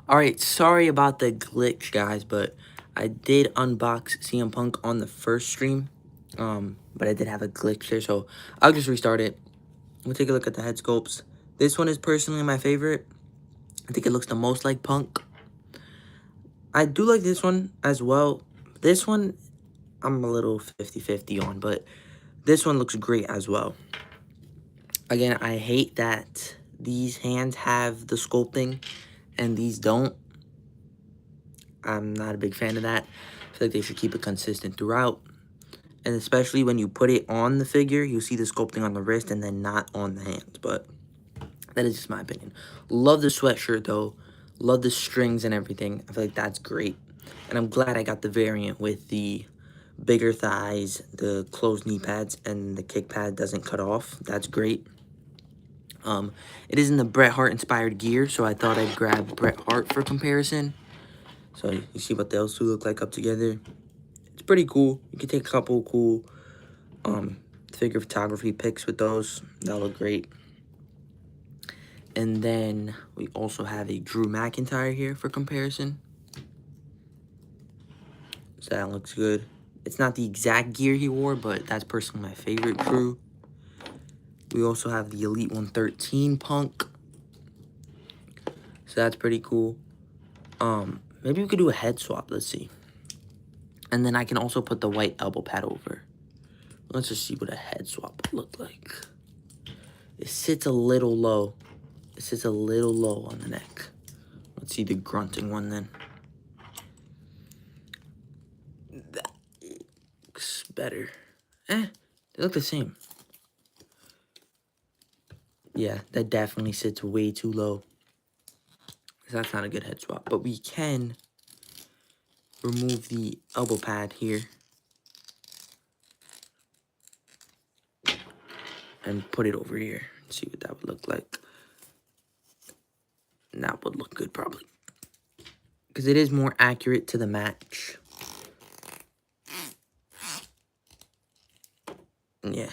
Alright, sorry about the glitch, guys, but I did unbox CM Punk on the first stream. But I did have a glitch there, so I'll just restart it. We'll take a look at the head sculpts. This one is personally my favorite. I think it looks the most like Punk. I do like this one as well. This one, I'm a little 50-50 on, but this one looks great as well. Again, I hate that these hands have the sculpting and these don't. I'm not a big fan of that. I feel like they should keep it consistent throughout. And especially when you put it on the figure, you see the sculpting on the wrist and then not on the hands. But that is just my opinion. Love the sweatshirt, though. Love the strings and everything. I feel like that's great. And I'm glad I got the variant with the bigger thighs, the closed knee pads, and the kick pad doesn't cut off. That's great. It is in the Bret Hart inspired gear, so I thought I'd grab Bret Hart for comparison. So you see what those two look like up together. It's pretty cool. You can take a couple cool figure photography pics with those. That'll look great. And then we also have a Drew McIntyre here for comparison. So that looks good. It's not the exact gear he wore, but that's personally my favorite Drew. We also have the Elite 113 Punk. So that's pretty cool. Maybe we could do a head swap. Let's see. And then I can also put the white elbow pad over. Let's just see what a head swap would look like. It sits a little low. It sits a little low on the neck. Let's see the grunting one then. That looks better. They look the same. Yeah, that definitely sits way too low. So that's not a good head swap. But we can remove the elbow pad here. And put it over here. See what that would look like. And that would look good probably. Because it is more accurate to the match. Yeah.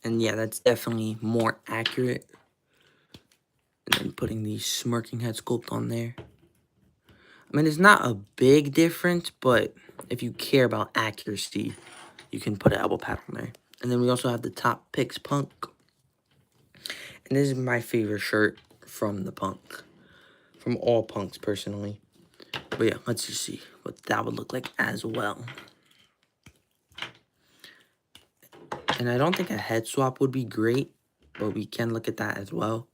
And yeah, that's definitely more accurate. And then putting the smirking head sculpt on there. I mean, it's not a big difference, but if you care about accuracy, you can put an elbow pad on there. And then we also have the Top Picks Punk. And this is my favorite shirt from the Punk. From all Punks, personally. But yeah, let's just see what that would look like as well. And I don't think a head swap would be great, but we can look at that as well.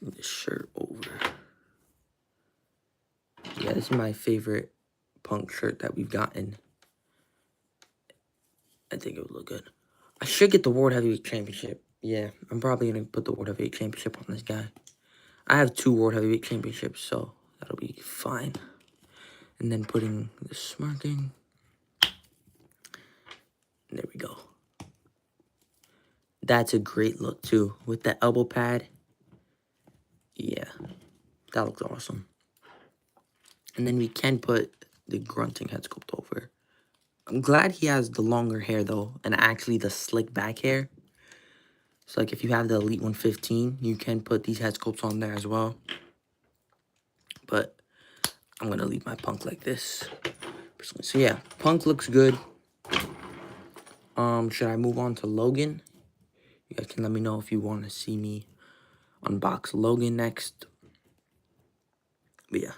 Move this shirt over. Yeah, this is my favorite Punk shirt that we've gotten. I think it would look good. I should get the World Heavyweight Championship. Yeah, I'm probably going to put the World Heavyweight Championship on this guy. I have 2 World Heavyweight Championships, so that'll be fine. And then putting the smirking. There we go. That's a great look, too. With the elbow pad. Yeah, that looks awesome. And then we can put the grunting head sculpt over. I'm glad he has the longer hair, though, and actually the slick back hair. So, like, if you have the Elite 115, you can put these head sculpts on there as well. But I'm going to leave my Punk like this. So, yeah, Punk looks good. Should I move on to Logan? You guys can let me know if you want to see me unbox Logan next. But, yeah.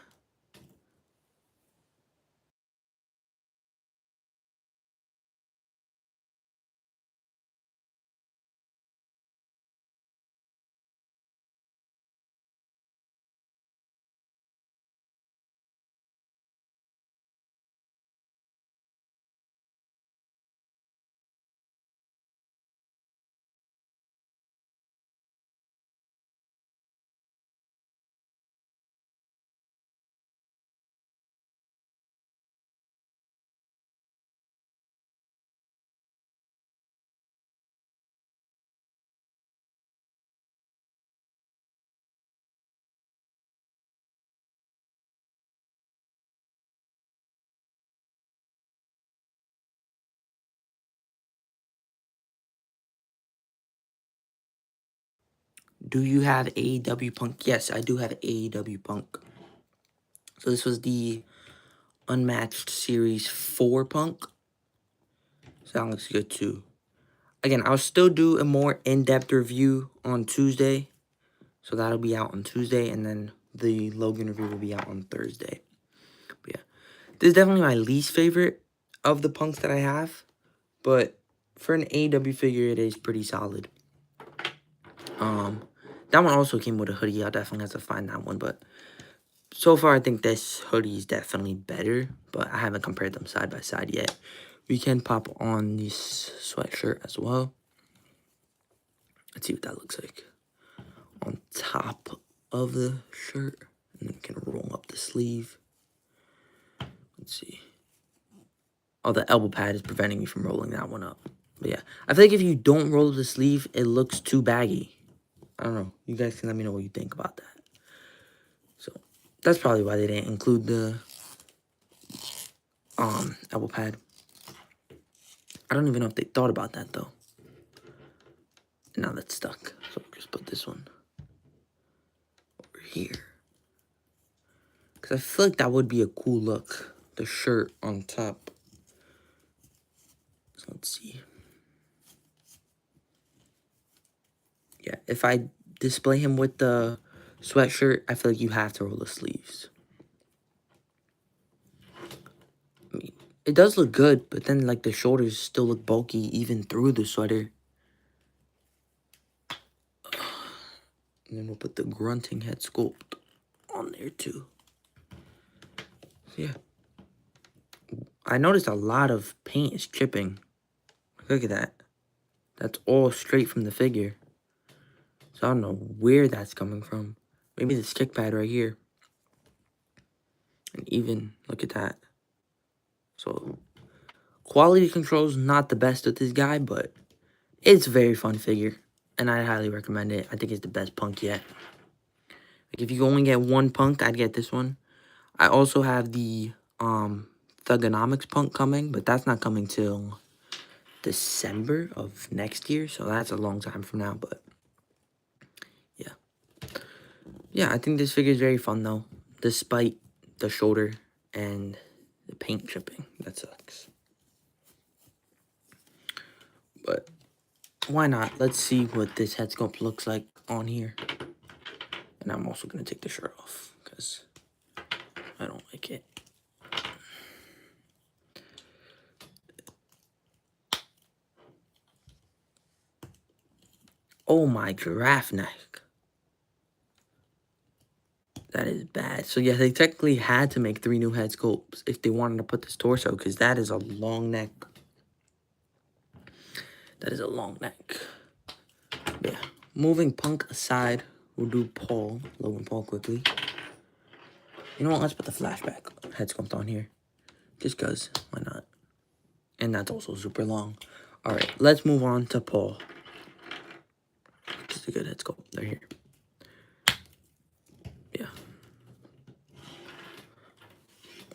do you have AEW Punk? Yes, I do have AEW Punk. So this was the Unmatched Series 4 Punk. So that looks good too. Again, I'll still do a more in-depth review on Tuesday. So that'll be out on Tuesday, and then the Logan review will be out on Thursday. But yeah, this is definitely my least favorite of the Punks that I have. But for an AEW figure, it is pretty solid. That one also came with a hoodie. I'll definitely have to find that one. But so far, I think this hoodie is definitely better. But I haven't compared them side by side yet. We can pop on this sweatshirt as well. Let's see what that looks like on top of the shirt. And then we can roll up the sleeve. Let's see. Oh, the elbow pad is preventing me from rolling that one up. But yeah, I feel like if you don't roll the sleeve, it looks too baggy. I don't know. You guys can let me know what you think about that. So that's probably why they didn't include the elbow pad. I don't even know if they thought about that though. Now that's stuck. So just put this one over here. Because I feel like that would be a cool look. The shirt on top. So let's see. Yeah, if I display him with the sweatshirt, I feel like you have to roll the sleeves. I mean, it does look good, but then like the shoulders still look bulky even through the sweater. And then we'll put the grunting head sculpt on there too. So yeah. I noticed a lot of paint is chipping. Look at that. That's all straight from the figure. So I don't know where that's coming from. Maybe this kick pad right here. And even, look at that. So, quality control's not the best with this guy, but it's a very fun figure. And I highly recommend it. I think it's the best Punk yet. Like, if you only get one Punk, I'd get this one. I also have the Thugonomics Punk coming, but that's not coming till December of next year. So that's a long time from now, but yeah. Yeah, I think this figure is very fun, though, despite the shoulder and the paint chipping. That sucks. But why not? Let's see what this head sculpt looks like on here. And I'm also going to take the shirt off because I don't like it. Oh my, giraffe neck. That is bad. So yeah, they technically had to make 3 new head sculpts if they wanted to put this torso, because that is a long neck. That is a long neck. But yeah, moving Punk aside, we'll do Paul, Logan Paul quickly. You know what, let's put the flashback head sculpt on here. Just because, why not? And that's also super long. Alright, let's move on to Paul. Just a good head sculpt. They're here. Yeah.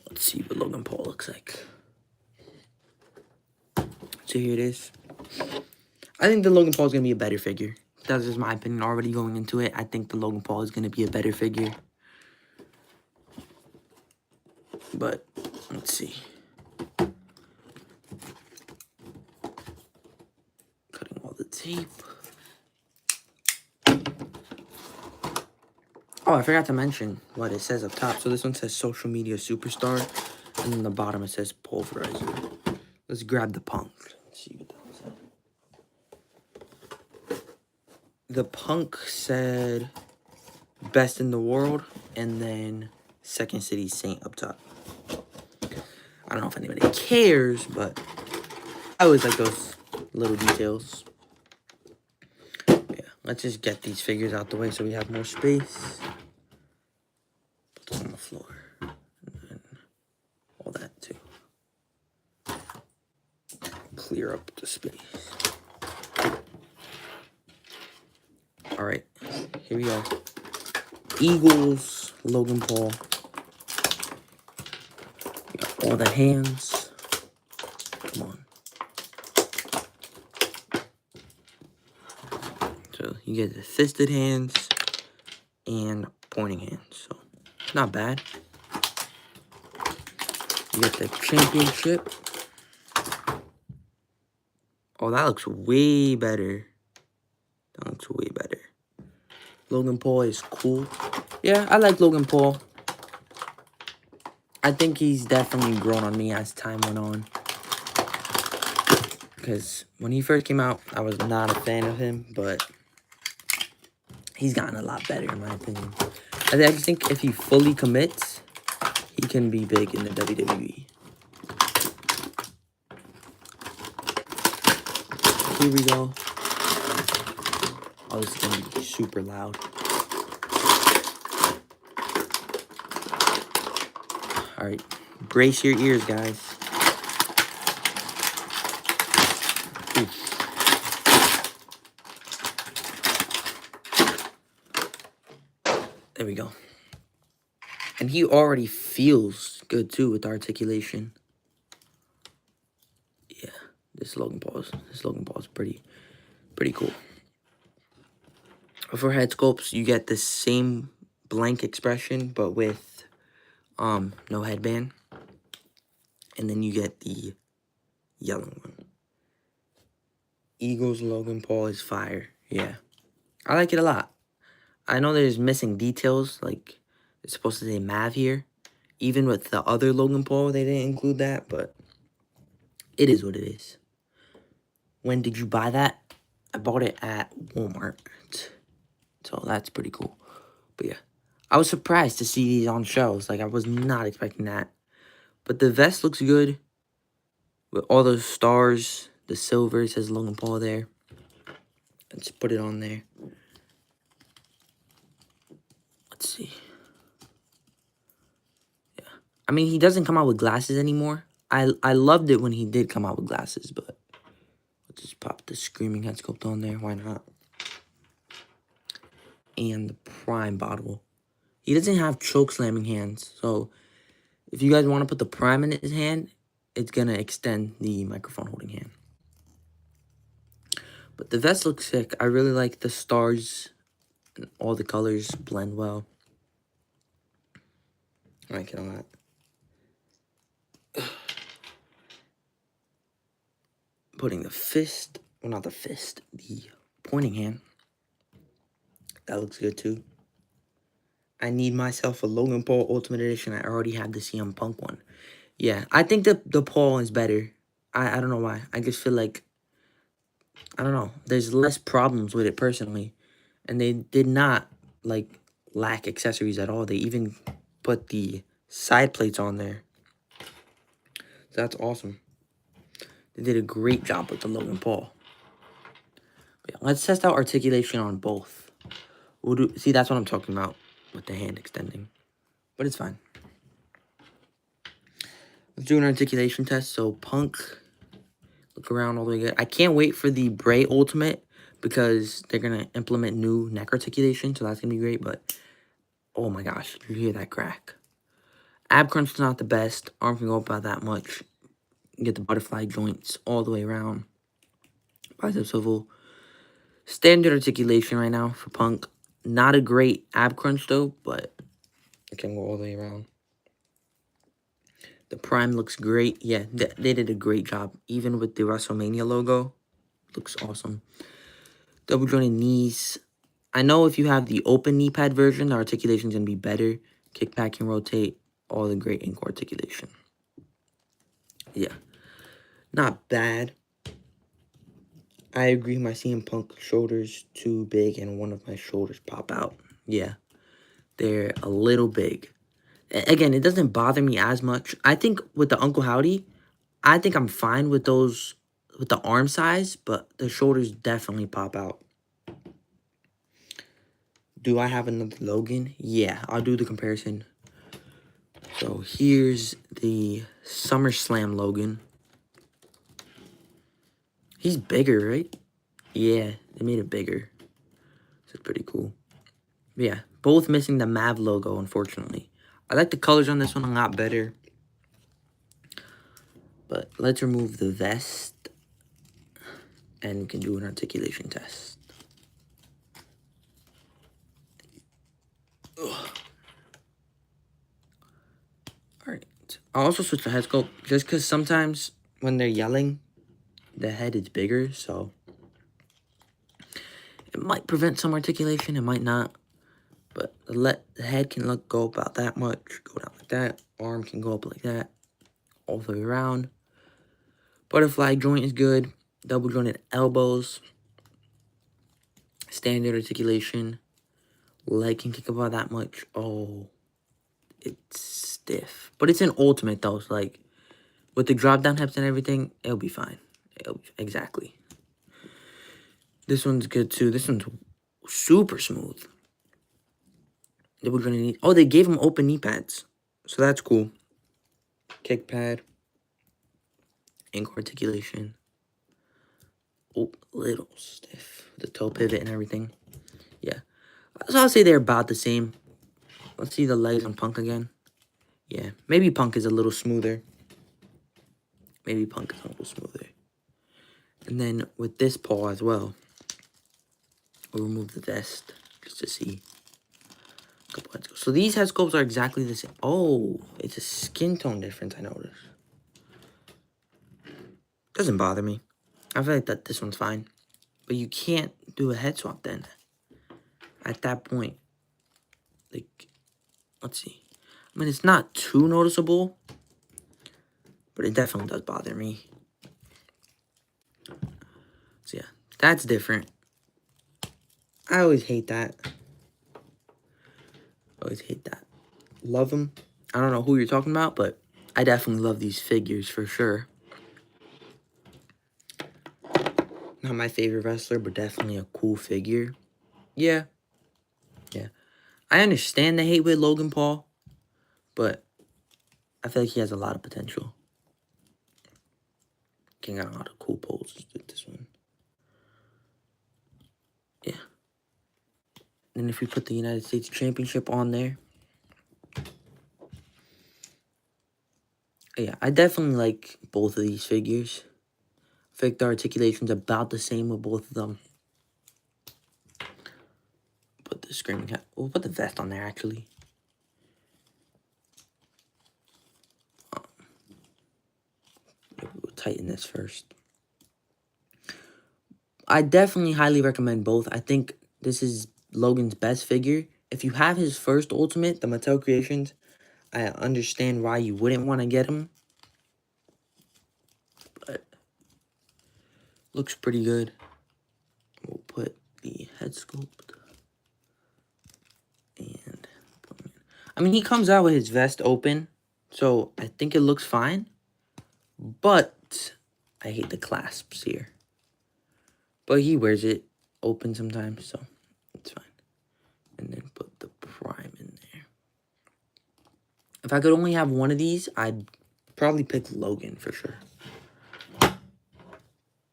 Let's see what Logan Paul looks like. So here it is. I think the Logan Paul is going to be a better figure. That's just my opinion already going into it. I think the Logan Paul is going to be a better figure. But, let's see. Cutting all the tape. Oh, I forgot to mention what it says up top. So this one says Social Media Superstar. And then the bottom it says Pulverizer. Let's grab the Punk. Let's see what that was. The Punk said Best in the World. And then Second City Saint up top. I don't know if anybody cares, but I always like those little details. Yeah, let's just get these figures out the way so we have more space. Put them on the floor. And then all that too. Clear up the space. Alright, here we go. Eagles, Logan Paul. We got all the hands. Come on. So you get the fisted hands and pointing hands. So, not bad. You get the championship. Oh, that looks way better. That looks way better. Logan Paul is cool. Yeah, I like Logan Paul. I think he's definitely grown on me as time went on. Because when he first came out, I was not a fan of him, but he's gotten a lot better in my opinion. I just think if he fully commits, he can be big in the WWE. Here we go. Oh, this is going to be super loud. Alright, brace your ears, guys. Oof. There we go. And he already feels good, too, with the articulation. Yeah, this Logan Paul is pretty cool. For head sculpts, you get the same blank expression, but with no headband. And then you get the yellow one. Eagles Logan Paul is fire. Yeah. I like it a lot. I know there's missing details, like it's supposed to say Mav here. Even with the other Logan Paul, they didn't include that, but it is what it is. When did you buy that? I bought it at Walmart. So that's pretty cool. But yeah. I was surprised to see these on shelves. Like, I was not expecting that. But the vest looks good. With all those stars. The silver, it says Logan Paul there. Let's put it on there. Let's see. Yeah. I mean, he doesn't come out with glasses anymore. I loved it when he did come out with glasses, but let's just pop the Screaming head sculpt on there. Why not? And the Prime bottle. He doesn't have choke slamming hands, so if you guys want to put the Prime in his hand, it's going to extend the microphone holding hand. But the vest looks sick. I really like the stars and all the colors blend well. I like it a lot. Putting the fist, well, not the fist, the pointing hand. That looks good too. I need myself a Logan Paul Ultimate Edition. I already have the CM Punk one. Yeah, I think the Paul is better. I don't know why. I just feel like, I don't know. There's less problems with it personally. And they did not, like, lack accessories at all. They even put the side plates on there. So that's awesome. They did a great job with the Logan Paul. But yeah, let's test out articulation on both. We'll do. See, that's what I'm talking about with the hand extending. But it's fine. Let's do an articulation test. So, Punk, look around all the way good. I can't wait for the Bray Ultimate because they're going to implement new neck articulation. So, that's going to be great. But, oh my gosh, you hear that crack. Ab crunch is not the best. Arm can go up by that much. You get the butterfly joints all the way around. Bicep swivel. Standard articulation right now for Punk. Not a great ab crunch though, but it can go all the way around. The Prime looks great. Yeah, they did a great job. Even with the WrestleMania logo. Looks awesome. Double jointed knees. I know if you have the open knee pad version, the articulation is going to be better. Kick back and rotate. All the great ankle articulation. Yeah. Not bad. I agree, my CM Punk shoulders too big and one of my shoulders pop out. Yeah, they're a little big. Again, it doesn't bother me as much. I think with the Uncle Howdy, I think I'm fine with those, with the arm size, but the shoulders definitely pop out. Do I have another Logan? Yeah, I'll do the comparison. So here's the SummerSlam Logan. He's bigger, right? Yeah, they made it bigger. So it's pretty cool. But yeah, both missing the Mav logo, unfortunately. I like the colors on this one a lot better. But let's remove the vest. And we can do an articulation test. Ugh. Alright. I'll also switch the head sculpt just because sometimes when they're yelling, the head is bigger, so it might prevent some articulation, it might not. But the head can go about that much, go down like that. Arm can go up like that, all the way around. Butterfly joint is good. Double jointed elbows. Standard articulation. Leg can kick about that much. Oh, it's stiff. But it's an ultimate though, so like with the drop down hips and everything, it'll be fine. Exactly. This one's good too. This one's super smooth. Double jointed knee. Oh, they gave him open knee pads. So that's cool. Kick pad. Ankle articulation. Oh, little stiff. The toe pivot and everything. Yeah. So I'll say they're about the same. Let's see the legs on Punk again. Yeah. Maybe Punk is a little smoother. Maybe Punk is a little smoother. And then with this paw as well, we'll remove the vest just to see. A couple head sculpts. So these head sculpts are exactly the same. Oh, it's a skin tone difference, I noticed. Doesn't bother me. I feel like that this one's fine. But you can't do a head swap then. At that point. Like, let's see. I mean, it's not too noticeable. But it definitely does bother me. So yeah, that's different. I always hate that. Always hate that. Love them. I don't know who you're talking about, but I definitely love these figures for sure. Not my favorite wrestler, but definitely a cool figure. Yeah. Yeah. I understand the hate with Logan Paul, but I feel like he has a lot of potential. King got a lot of cool poses with this one. Yeah. And if we put the United States Championship on there. Yeah, I definitely like both of these figures. I feel like the articulation's about the same with both of them. Put the screaming cat. We'll put the vest on there, actually. We'll tighten this first. I definitely highly recommend both. I think this is Logan's best figure. If you have his first Ultimate, the Mattel Creations, I understand why you wouldn't want to get him. But looks pretty good. We'll put the head sculpt. And I mean, he comes out with his vest open, so I think it looks fine. But I hate the clasps here. But he wears it open sometimes, so it's fine. And then put the Prime in there. If I could only have one of these, I'd probably pick Logan for sure.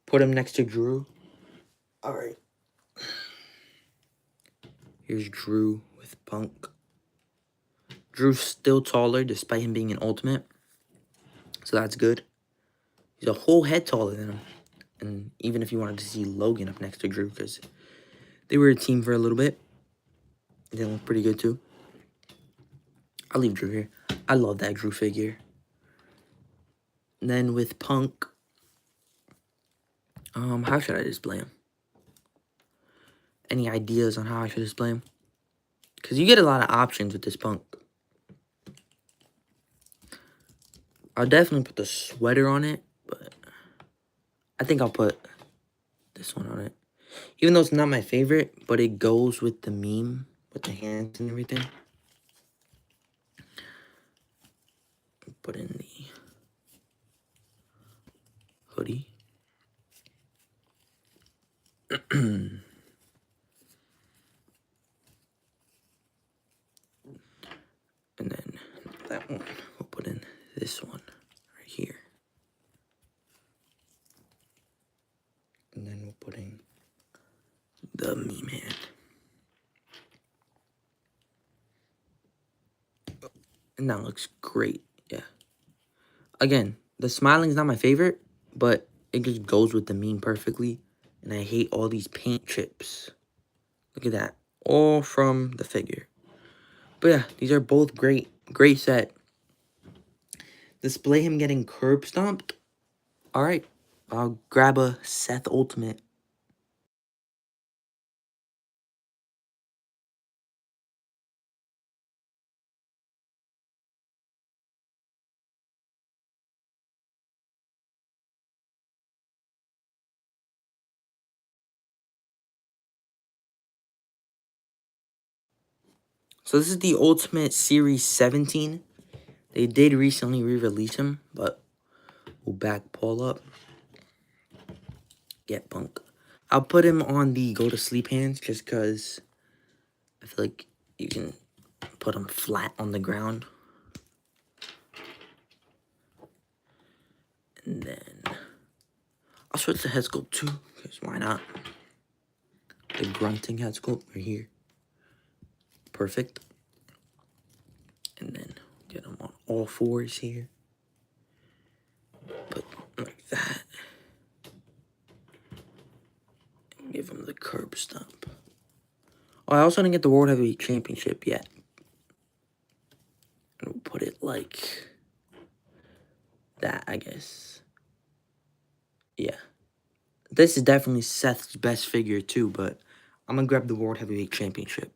Put him next to Drew. Alright. Here's Drew with Punk. Drew's still taller despite him being an Ultimate. So that's good. He's a whole head taller than him. And even if you wanted to see Logan up next to Drew, because they were a team for a little bit. They look pretty good too. I'll leave Drew here. I love that Drew figure. And then with Punk, how should I display him? Any ideas on how I should display him? Because you get a lot of options with this Punk. I'll definitely put the sweater on it, but I think I'll put this one on it. Even though it's not my favorite, but it goes with the meme, with the hands and everything. Put in the hoodie. And then that one, we'll put in this one right here. And then we'll put in the meme hand. And that looks great, yeah. Again, the smiling's not my favorite, but it just goes with the meme perfectly. And I hate all these paint chips. Look at that. All from the figure. But yeah, these are both great. Great set. Display him getting curb stomped. Alright. I'll grab a Seth Ultimate. So this is the Ultimate Series 17. They did recently re-release him, but we'll back Paul up. Get Punk. I'll put him on the go to sleep hands just because I feel like you can put him flat on the ground. And then I'll switch the head sculpt too, because why not? The grunting head sculpt right here. Perfect. And then get him on all fours here. Put like that. And give him the curb stomp. Oh, I also didn't get the World Heavyweight Championship yet. And we'll put it like that, I guess. Yeah. This is definitely Seth's best figure too, but I'm gonna grab the World Heavyweight Championship.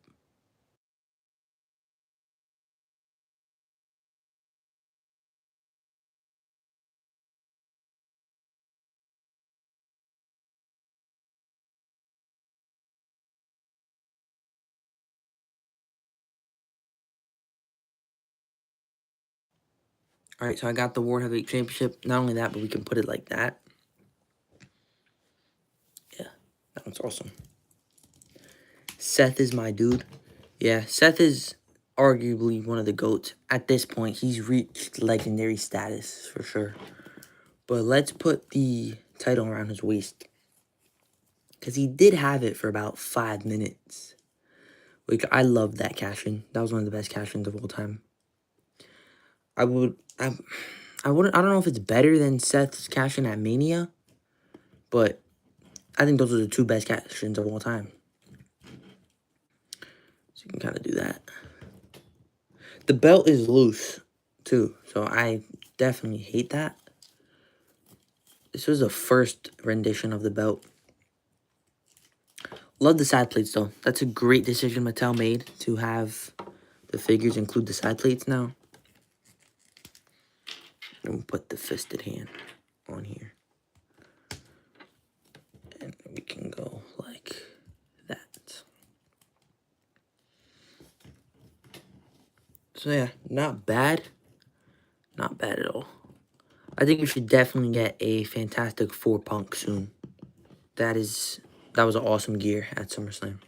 Alright, so I got the World Heavyweight Championship. Not only that, but we can put it like that. Yeah, that one's awesome. Seth is my dude. Yeah, Seth is arguably one of the GOATs. At this point, he's reached legendary status for sure. But let's put the title around his waist. Because he did have it for about 5 minutes. Like, I loved that cash-in. That was one of the best cash-ins of all time. I don't know if it's better than Seth's cash-in at Mania. But I think those are the two best cash-ins of all time. So you can kind of do that. The belt is loose, too. So I definitely hate that. This was the first rendition of the belt. Love the side plates, though. That's a great decision Mattel made to have the figures include the side plates now. And we'll put the fisted hand on here. And we can go like that. So yeah, not bad. Not bad at all. I think we should definitely get a Fantastic Four Punk soon. That was an awesome gear at SummerSlam.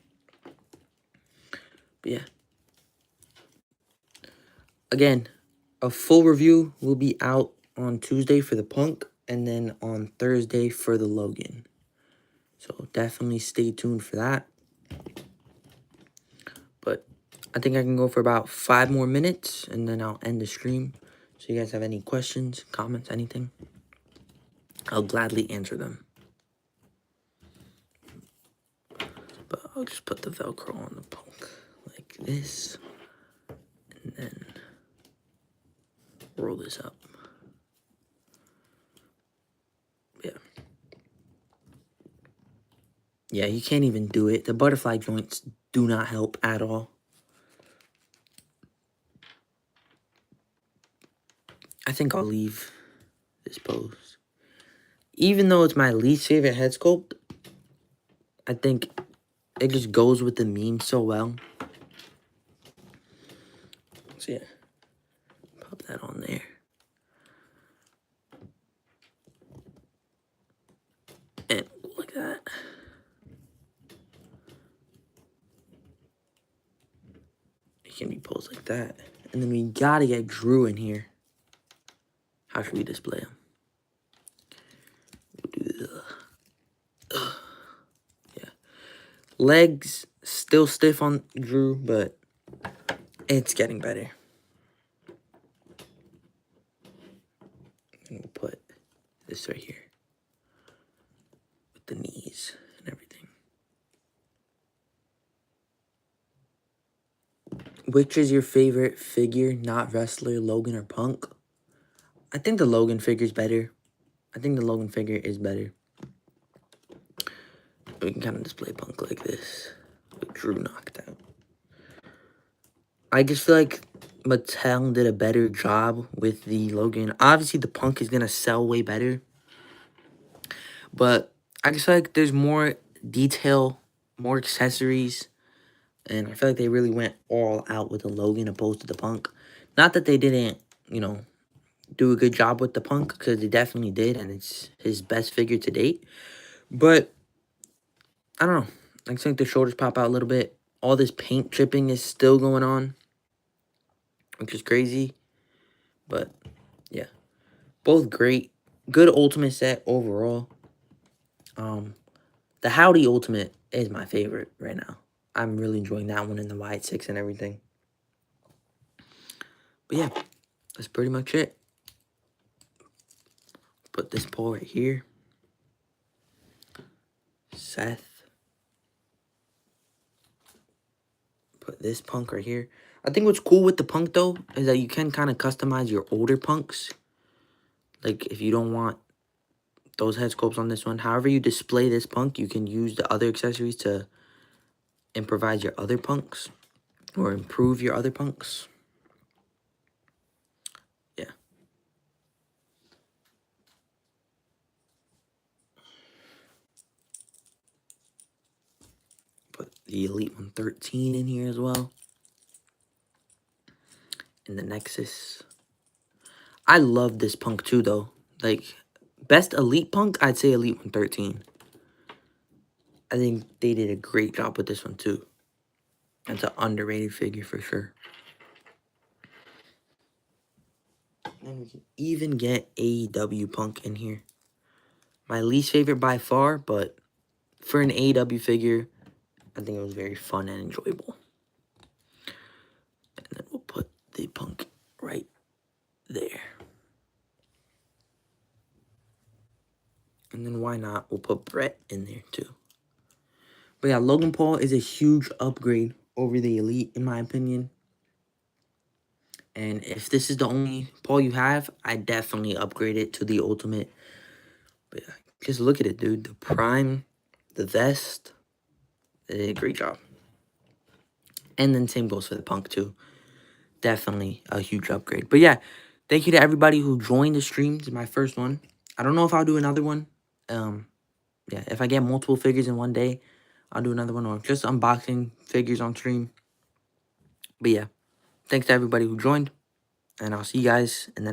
But yeah. Again, a full review will be out on Tuesday for the Punk and then on Thursday for the Logan. So definitely stay tuned for that. But I think I can go for about 5 more minutes and then I'll end the stream. So you guys have any questions, comments, anything? I'll gladly answer them. But I'll just put the Velcro on the Punk like this. And then roll this up. Yeah. Yeah, you can't even do it. The butterfly joints do not help at all. I think I'll leave this pose. Even though it's my least favorite head sculpt, I think it just goes with the meme so well. So yeah, pop that on there. And like that. It can be posed like that. And then we gotta get Drew in here. How should we display him? We'll do the... yeah. Legs still stiff on Drew, but it's getting better. And we'll put this right here. With the knees and everything. Which is your favorite figure, not wrestler, Logan or Punk? I think the Logan figure is better. I think the Logan figure is better. We can kind of display Punk like this, with Drew knocked out. I just feel like Mattel did a better job with the Logan. Obviously, the Punk is going to sell way better. But I just feel like there's more detail, more accessories. And I feel like they really went all out with the Logan opposed to the Punk. Not that they didn't, you know, do a good job with the Punk, because they definitely did. And it's his best figure to date. But, I don't know. I just think the shoulders pop out a little bit. All this paint chipping is still going on, which is crazy. But, yeah. Both great. Good Ultimate set overall. The Howdy Ultimate is my favorite right now. I'm really enjoying that one in the wide 6 and everything. But yeah, that's pretty much it. Put this Paul right here. Seth. Put this Punk right here. I think what's cool with the Punk, though, is that you can kind of customize your older Punks. Like, if you don't want those head sculpts on this one. However you display this Punk, you can use the other accessories to improvise your other Punks. Or improve your other Punks. Yeah. Put the Elite 113 in here as well. In the Nexus. I love this Punk too, though. Like, best Elite Punk, I'd say Elite 113. I think they did a great job with this one too. It's an underrated figure for sure. And we can even get AEW Punk in here. My least favorite by far, but for an AEW figure, I think it was very fun and enjoyable. And then we'll put the Punk right there. And then why not? We'll put Brett in there too. But yeah, Logan Paul is a huge upgrade over the Elite, in my opinion. And if this is the only Paul you have, I definitely upgrade it to the Ultimate. But yeah, just look at it, dude. The Prime, the vest, they did a great job. And then same goes for the Punk too. Definitely a huge upgrade. But yeah, thank you to everybody who joined the stream. This is my first one. I don't know if I'll do another one. Yeah, if I get multiple figures in one day, I'll do another one, or just unboxing figures on stream. But yeah, thanks to everybody who joined, and I'll see you guys in the next